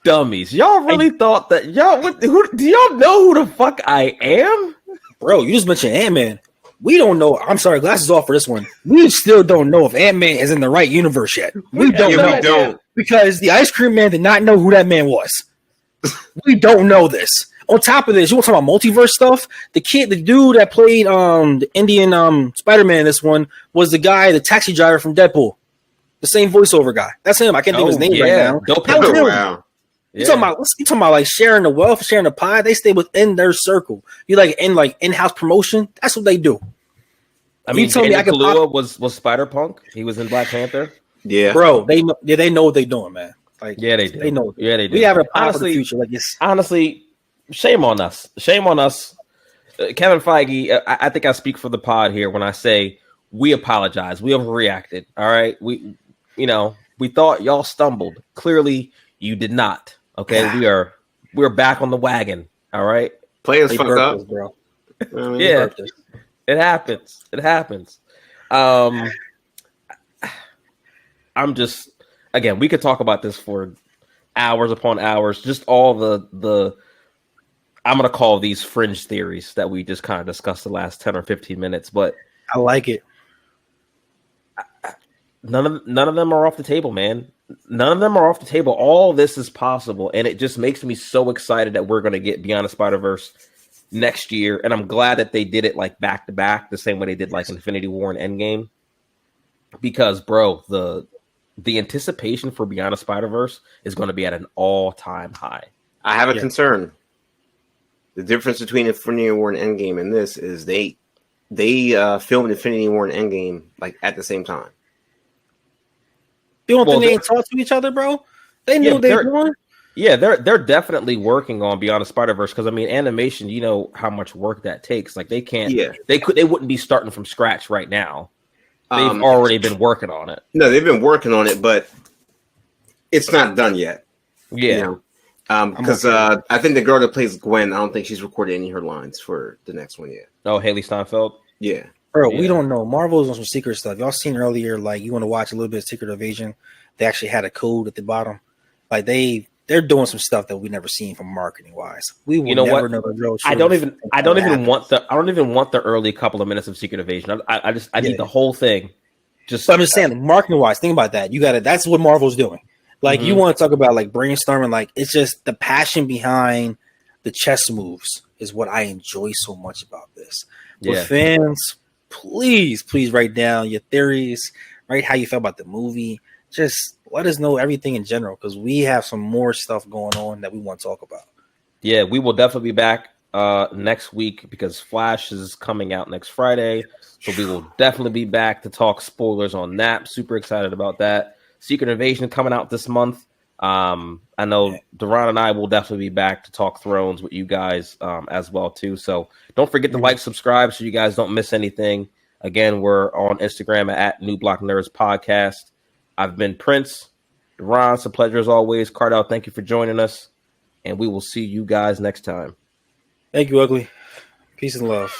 dummies. Y'all really thought that do y'all know who the fuck I am? Bro, you just mentioned Ant-Man. We don't know. I'm sorry, glasses off for this one. We still don't know if Ant-Man is in the right universe yet. We don't know. We don't. Because the Ice Cream Man did not know who that man was. We don't know this. On top of this, you want to talk about multiverse stuff? The dude that played the Indian Spider-Man in this one was the guy, the taxi driver from Deadpool. The same voiceover guy. That's him. I can't think of his name right now. Wow. You talking about like sharing the wealth, sharing the pie? They stay within their circle. You like in-house promotion? That's what they do. I mean, Daniel Kaluuya was Spider-Punk. He was in Black Panther. Yeah, bro. They know what they're doing, man. Like, they do. They know. Yeah, they do. We have a honestly future. Like, honestly, shame on us. Shame on us. Kevin Feige. I think I speak for the pod here when I say we apologize. We overreacted. All right. We thought y'all stumbled. Clearly, you did not. Okay, yeah. We're back on the wagon. All right. Players fuck up, bro. Yeah, it happens. It happens. I'm just, again, we could talk about this for hours upon hours. Just all the I'm going to call these fringe theories that we just kind of discussed the last 10 or 15 minutes, but I like it. None of them are off the table, man. None of them are off the table. All this is possible, and it just makes me so excited that we're going to get Beyond the Spider-Verse next year, and I'm glad that they did it like back to back, the same way they did like Infinity War and Endgame, because, bro, the anticipation for Beyond the Spider-Verse is going to be at an all-time high. I have a concern. The difference between Infinity War and Endgame and this is they filmed Infinity War and Endgame like at the same time. You don't think they ain't talk to each other, bro? They knew what they were doing. Yeah, they're definitely working on Beyond the Spider-Verse because I mean, animation. You know how much work that takes. Like they can't. Yeah. They wouldn't be starting from scratch right now. They've already been working on it. No, they've been working on it, but it's not done yet. Yeah. Because I think the girl that plays Gwen, I don't think she's recorded any of her lines for the next one yet. Oh, Haley Steinfeld. Yeah. Bro, we don't know. Marvel's on some secret stuff. Y'all seen earlier, like you want to watch a little bit of Secret Invasion. They actually had a code at the bottom. Like they're doing some stuff that we never seen from marketing wise. We will never know the real truth. I don't even want the early couple of minutes of Secret Invasion. I need the whole thing. I'm just saying, marketing wise, think about that. That's what Marvel's doing. Like you want to talk about like brainstorming, like it's just the passion behind the chess moves is what I enjoy so much about this. With fans, please write down your theories, write how you felt about the movie. Just let us know everything in general because we have some more stuff going on that we want to talk about. Yeah, we will definitely be back next week because Flash is coming out next Friday. So we will definitely be back to talk spoilers on that. Super excited about that. Secret Invasion coming out this month. I know Duran and I will definitely be back to talk Thrones with you guys as well too. So don't forget to like, subscribe so you guys don't miss anything. Again, we're on Instagram at New Block Nerds Podcast. I've been Prince. Duran, it's a pleasure as always. Cardell, thank you for joining us. And we will see you guys next time. Thank you, Ugly. Peace and love.